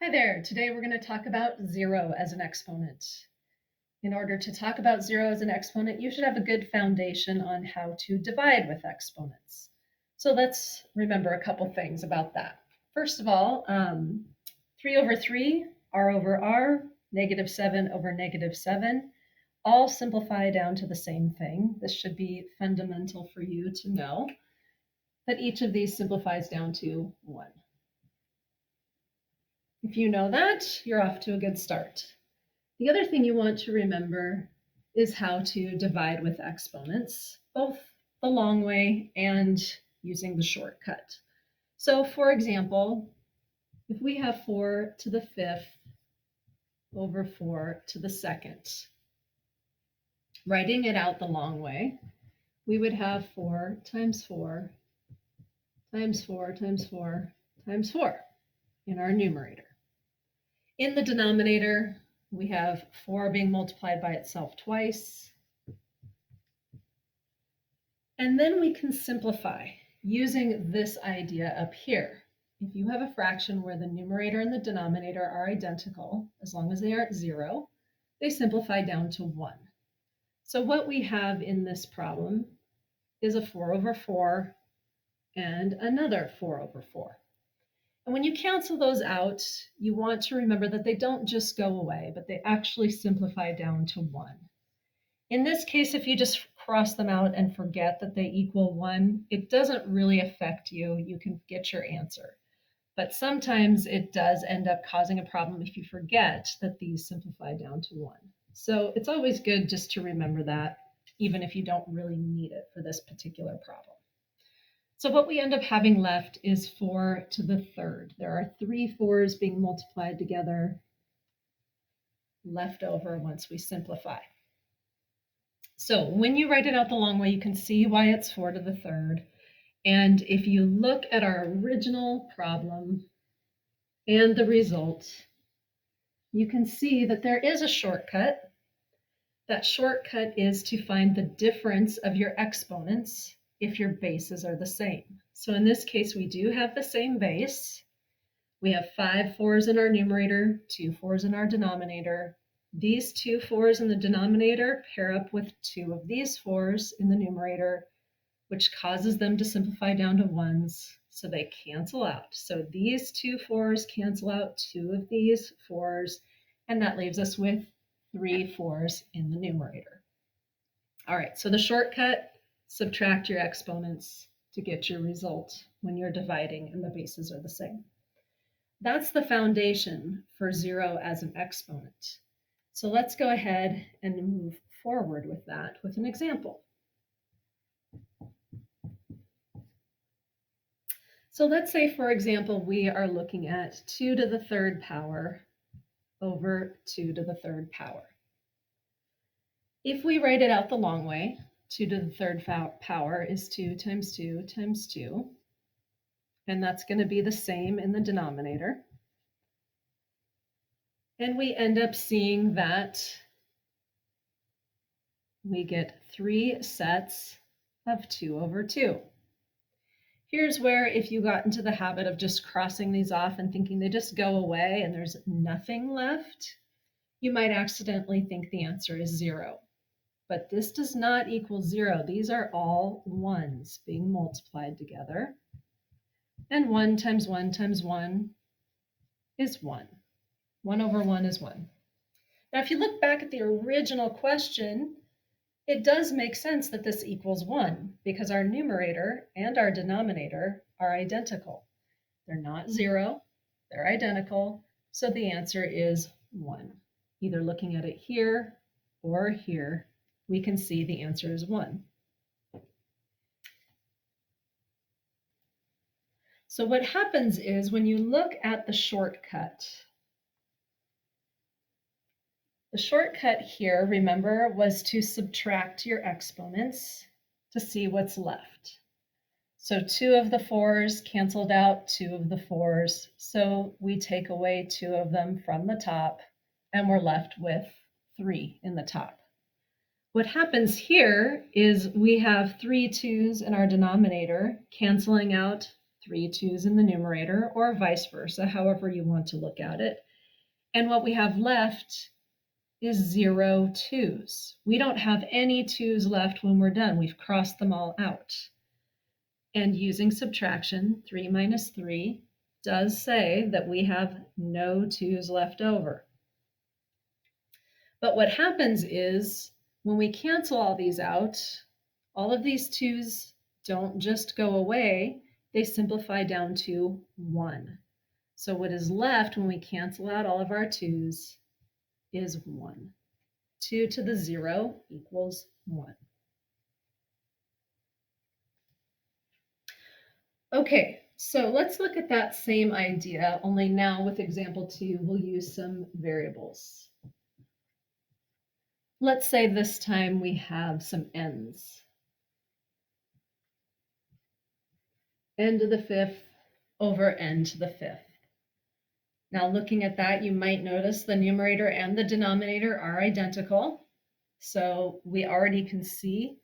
Hi there. Today we're going to talk about 0 as an exponent. In order to talk about 0 as an exponent, you should have a good foundation on how to divide with exponents. So let's remember a couple things about that. First of all, 3 over 3, r over r, -7 over -7, all simplify down to the same thing. This should be fundamental for you to know that each of these simplifies down to 1. If you know that, you're off to a good start. The other thing you want to remember is how to divide with exponents, both the long way and using the shortcut. So for example, if we have 4 to the 5th over 4 to the 2nd, writing it out the long way, we would have 4 times 4 times 4 times 4 times 4 in our numerator. In the denominator, we have 4 being multiplied by itself twice. And then we can simplify using this idea up here. If you have a fraction where the numerator and the denominator are identical, as long as they aren't 0, they simplify down to 1. So what we have in this problem is a 4 over 4 and another 4 over 4. And when you cancel those out, you want to remember that they don't just go away, but they actually simplify down to 1. In this case, if you just cross them out and forget that they equal 1, it doesn't really affect you. You can get your answer. But sometimes it does end up causing a problem if you forget that these simplify down to 1. So it's always good just to remember that, even if you don't really need it for this particular problem. So what we end up having left is 4 to the 3rd. There are 3 4s being multiplied together left over once we simplify. So when you write it out the long way, you can see why it's 4 to the 3rd. And if you look at our original problem and the result, you can see that there is a shortcut. That shortcut is to find the difference of your exponents if your bases are the same. So in this case, we do have the same base. We have 5 4s in our numerator, 2 4s in our denominator. These 2 4s in the denominator pair up with 2 of these 4s in the numerator, which causes them to simplify down to 1s, so they cancel out. So these 2 4s cancel out 2 of these 4s, and that leaves us with 3 4s in the numerator. All right, so the shortcut, subtract your exponents to get your result when you're dividing and the bases are the same. That's the foundation for 0 as an exponent. So let's go ahead and move forward with that with an example. So let's say, for example, we are looking at 2 to the 3rd power over 2 to the 3rd power. If we write it out the long way, 2 to the 3rd power is 2 times 2 times 2, and that's going to be the same in the denominator. And we end up seeing that we get 3 sets of 2 over 2. Here's where if you got into the habit of just crossing these off and thinking they just go away and there's nothing left, you might accidentally think the answer is 0. But this does not equal 0. These are all 1s being multiplied together. And 1 times 1 times 1 is 1. 1 over 1 is 1. Now, if you look back at the original question, it does make sense that this equals 1 because our numerator and our denominator are identical. They're not 0, they're identical, so the answer is 1. Either looking at it here or here, we can see the answer is 1. So what happens is when you look at the shortcut here, remember, was to subtract your exponents to see what's left. So 2 of the 4s canceled out 2 of the 4s, so we take away 2 of them from the top, and we're left with 3 in the top. What happens here is we have 3 2s in our denominator, canceling out 3 2's in the numerator, or vice versa, however you want to look at it. And what we have left is 0 2's. We don't have any 2's left when we're done. We've crossed them all out. And using subtraction, 3 minus 3 does say that we have no 2's left over. But what happens is when we cancel all these out, all of these 2's don't just go away, they simplify down to 1. So what is left when we cancel out all of our 2's is 1. 2 to the 0 equals 1. Okay, so let's look at that same idea, only now with example 2, we'll use some variables. Let's say this time we have some n's. N to the 5th over n to the 5th. Now looking at that, you might notice the numerator and the denominator are identical. So we already can see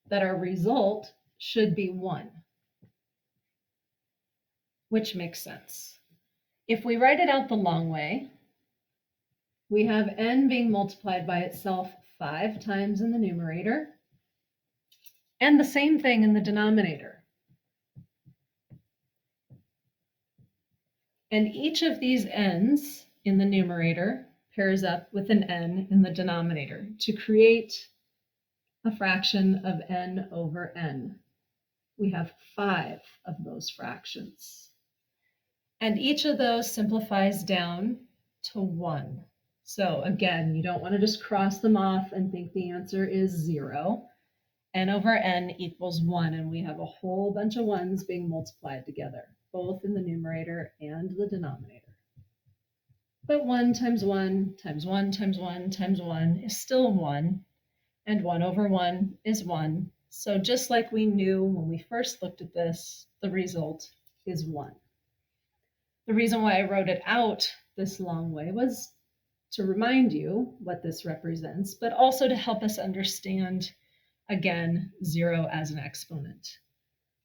that our result should be 1, which makes sense. If we write it out the long way, we have n being multiplied by itself 5 times in the numerator, and the same thing in the denominator. And each of these n's in the numerator pairs up with an n in the denominator to create a fraction of n over n. We have 5 of those fractions. And each of those simplifies down to 1. So again, you don't want to just cross them off and think the answer is 0. N over n equals 1, and we have a whole bunch of 1's being multiplied together, both in the numerator and the denominator. But 1 times 1 times 1 times 1 times 1 is still 1, and 1 over 1 is 1. So just like we knew when we first looked at this, the result is 1. The reason why I wrote it out this long way was to remind you what this represents, but also to help us understand, again, 0 as an exponent.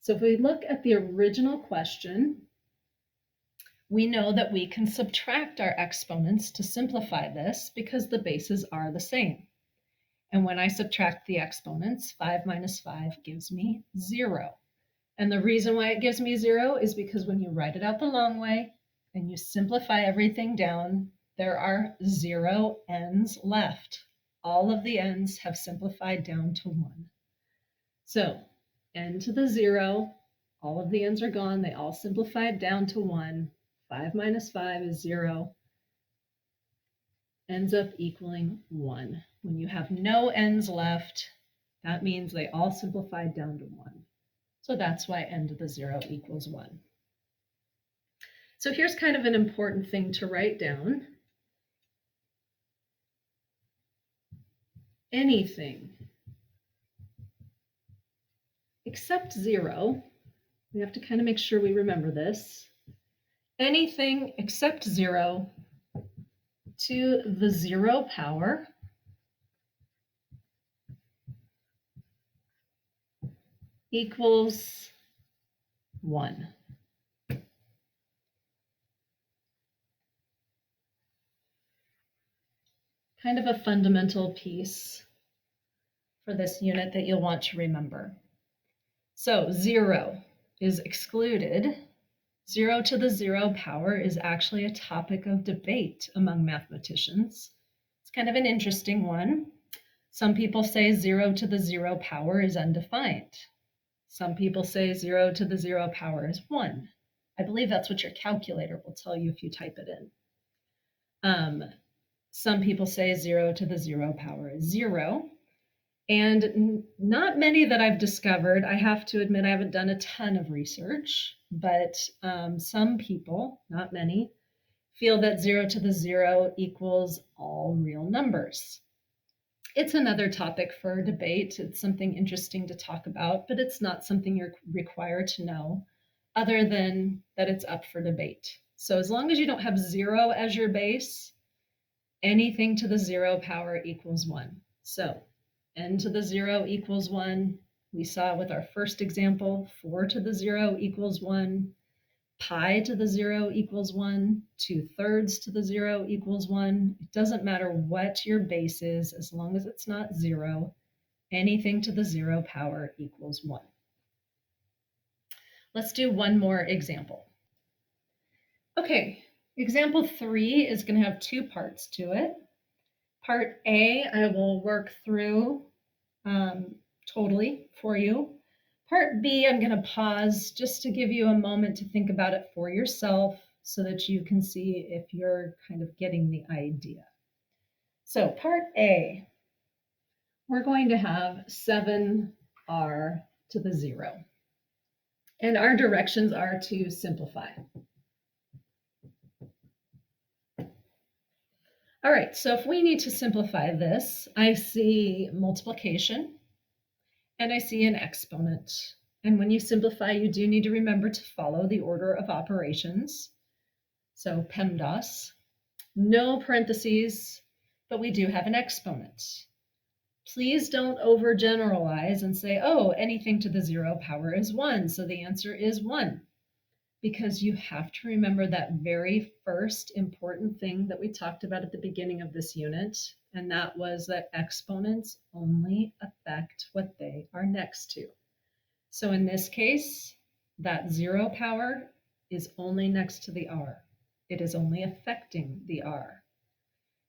So if we look at the original question, we know that we can subtract our exponents to simplify this because the bases are the same. And when I subtract the exponents, 5 minus 5 gives me 0. And the reason why it gives me 0 is because when you write it out the long way and you simplify everything down, there are 0 n's left. All of the n's have simplified down to 1. So n to the 0, all of the n's are gone. They all simplified down to 1. 5 minus 5 is 0. Ends up equaling 1. When you have no n's left, that means they all simplified down to 1. So that's why n to the 0 equals 1. So here's kind of an important thing to write down. Anything except 0, we have to kind of make sure we remember this. Anything except 0 to the 0 power equals 1. Kind of a fundamental piece for this unit that you'll want to remember. So 0 is excluded. 0 to the 0 power is actually a topic of debate among mathematicians. It's kind of an interesting one. Some people say 0 to the 0 power is undefined. Some people say 0 to the 0 power is 1. I believe that's what your calculator will tell you if you type it in. Some people say 0 to the 0 power is 0. And not many that I've discovered. I have to admit I haven't done a ton of research, but some people, not many, feel that 0 to the 0 equals all real numbers. It's another topic for debate. It's something interesting to talk about, but it's not something you're required to know other than that it's up for debate. So as long as you don't have 0 as your base, anything to the 0 power equals 1. So n to the 0 equals 1. We saw with our first example, 4 to the 0 equals 1. pi to the 0 equals 1, 2/3 to the 0 equals 1. It doesn't matter what your base is, as long as it's not 0, anything to the 0 power equals 1. Let's do one more example. Okay, example 3 is going to have two parts to it. Part A, I will work through totally for you. Part B, I'm going to pause just to give you a moment to think about it for yourself so that you can see if you're kind of getting the idea. So part A, we're going to have 7r to the 0. And our directions are to simplify. All right, so if we need to simplify this, I see multiplication and I see an exponent. And when you simplify, you do need to remember to follow the order of operations. So PEMDAS, no parentheses, but we do have an exponent. Please don't overgeneralize and say, oh, anything to the 0 power is 1, so the answer is 1. Because you have to remember that very first important thing that we talked about at the beginning of this unit, and that was that exponents only affect what they are next to. So in this case, that 0 power is only next to the r. It is only affecting the r.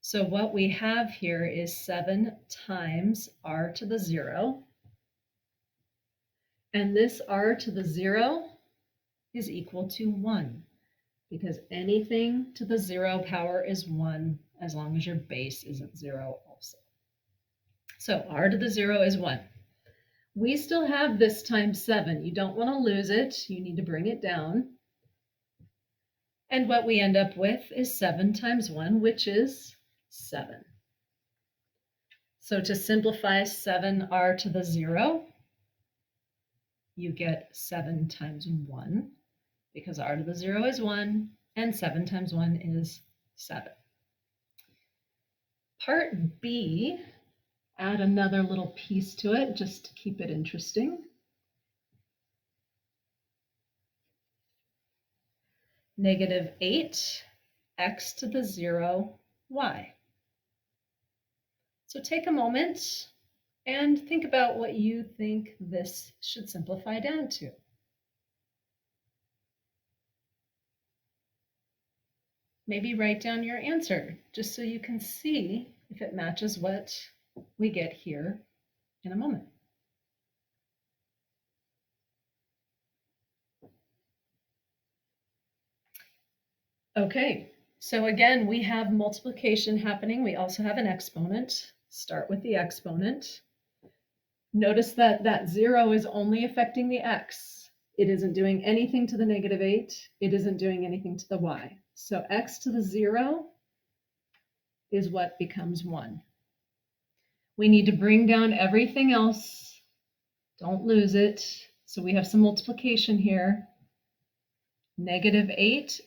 So what we have here is 7 times r to the 0. And this r to the 0 is equal to 1, because anything to the 0 power is 1 as long as your base isn't 0 also. So r to the 0 is 1. We still have this times 7. You don't want to lose it. You need to bring it down. And what we end up with is 7 times 1, which is 7. So to simplify 7r to the 0, you get 7 times 1, because r to the 0 is 1, and 7 times 1 is 7. Part B, add another little piece to it just to keep it interesting. -8 x to the 0 y. So take a moment and think about what you think this should simplify down to. Maybe write down your answer just so you can see if it matches what we get here in a moment. Okay, so again, we have multiplication happening. We also have an exponent. Start with the exponent. Notice that that 0 is only affecting the x. It isn't doing anything to the -8. It isn't doing anything to the y. So x to the 0 is what becomes 1. We need to bring down everything else. Don't lose it. So we have some multiplication here. -8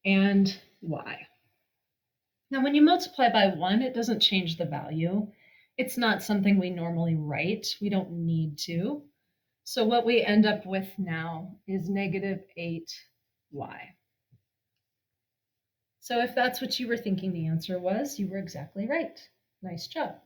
and y. Now, when you multiply by 1, it doesn't change the value. It's not something we normally write. We don't need to. So what we end up with now is -8y. So if that's what you were thinking the answer was, you were exactly right. Nice job.